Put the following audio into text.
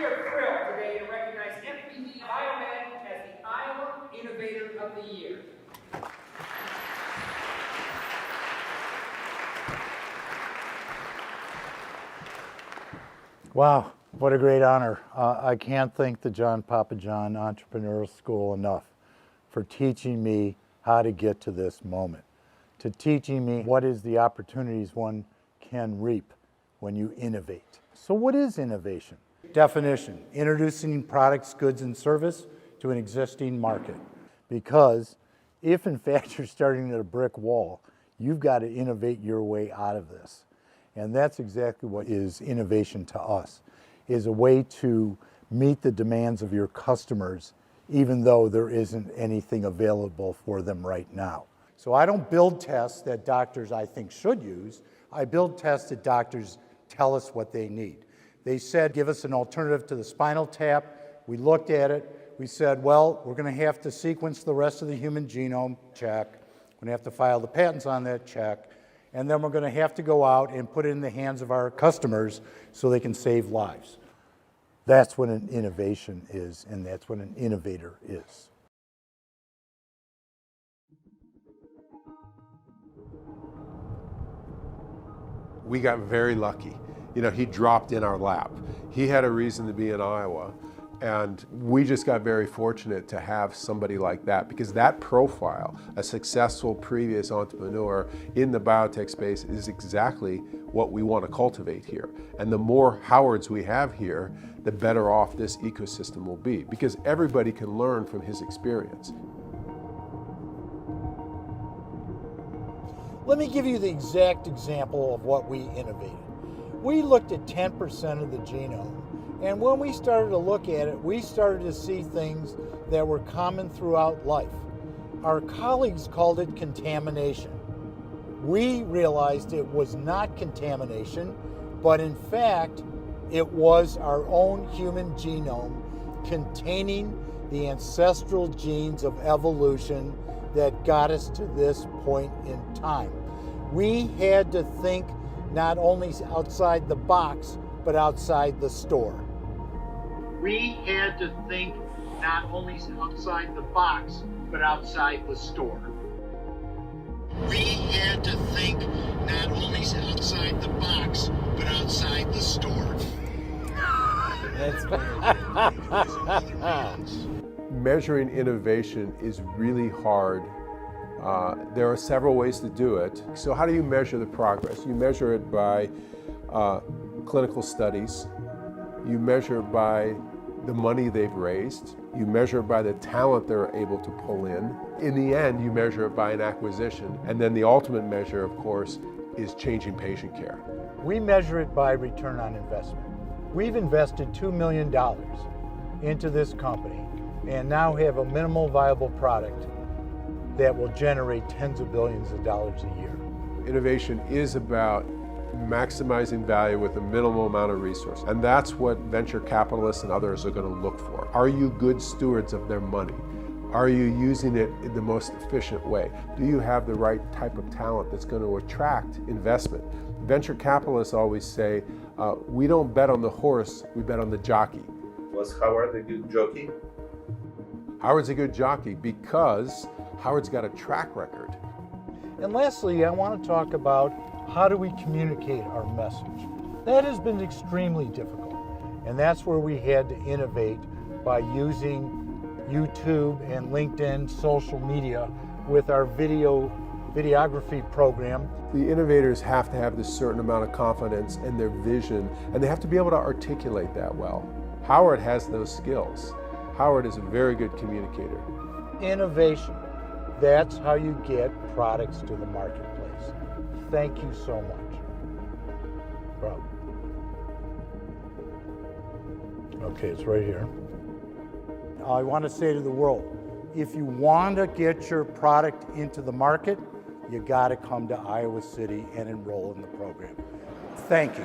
We are thrilled today to recognize FBB Biomed as the Iowa Innovator of the Year. Wow, what a great honor. I can't thank the John Papajohn Entrepreneurial School enough for teaching me how to get to this moment, to teaching me what is the opportunities one can reap when you innovate. So what is innovation? Definition: introducing products, goods, and service to an existing market. Because if in fact you're starting at a brick wall, you've got to innovate your way out of this. And that's exactly what is innovation to us, is a way to meet the demands of your customers even though there isn't anything available for them right now. So I don't build tests that doctors I think should use. I build tests that doctors tell us what they need. They said, give us an alternative to the spinal tap. We looked at it. We said, well, we're going to have to sequence the rest of the human genome, check. We're going to have to file the patents on that, check. And then we're going to have to go out and put it in the hands of our customers so they can save lives. That's what an innovation is, and that's what an innovator is. We got very lucky. You know, he dropped in our lap. He had a reason to be in Iowa, and we just got very fortunate to have somebody like that, because that profile, a successful previous entrepreneur in the biotech space, is exactly what we want to cultivate here. And the more Howards we have here, the better off this ecosystem will be, because everybody can learn from his experience. Let me give you the exact example of what we innovated. We looked at 10% of the genome, and when we started to look at it, we started to see things that were common throughout life. Our colleagues called it contamination. We realized it was not contamination, but in fact, it was our own human genome containing the ancestral genes of evolution that got us to this point in time. We had to think not only outside the box, but outside the store. We had to think not only outside the box, but outside the store. We had to think not only outside the box, but outside the store. That's Measuring innovation is really hard. There are several ways to do it. So how do you measure the progress? You measure it by clinical studies. You measure it by the money they've raised. You measure it by the talent they're able to pull in. In the end, you measure it by an acquisition. And then the ultimate measure, of course, is changing patient care. We measure it by return on investment. We've invested $2 million into this company and now have a minimal viable product that will generate tens of billions of dollars a year. Innovation is about maximizing value with a minimal amount of resource. And that's what venture capitalists and others are going to look for. Are you good stewards of their money? Are you using it in the most efficient way? Do you have the right type of talent that's going to attract investment? Venture capitalists always say, we don't bet on the horse, we bet on the jockey. Was Howard a good jockey? Howard's a good jockey because Howard's got a track record. And lastly, I want to talk about how do we communicate our message. That has been extremely difficult, and that's where we had to innovate by using YouTube and LinkedIn social media with our videography program. The innovators have to have this certain amount of confidence in their vision, and they have to be able to articulate that well. Howard has those skills. Howard is a very good communicator. Innovation, that's how you get products to the marketplace. Thank you so much. Rob. Okay, it's right here. I want to say to the world, if you want to get your product into the market, you got to come to Iowa City and enroll in the program. Thank you.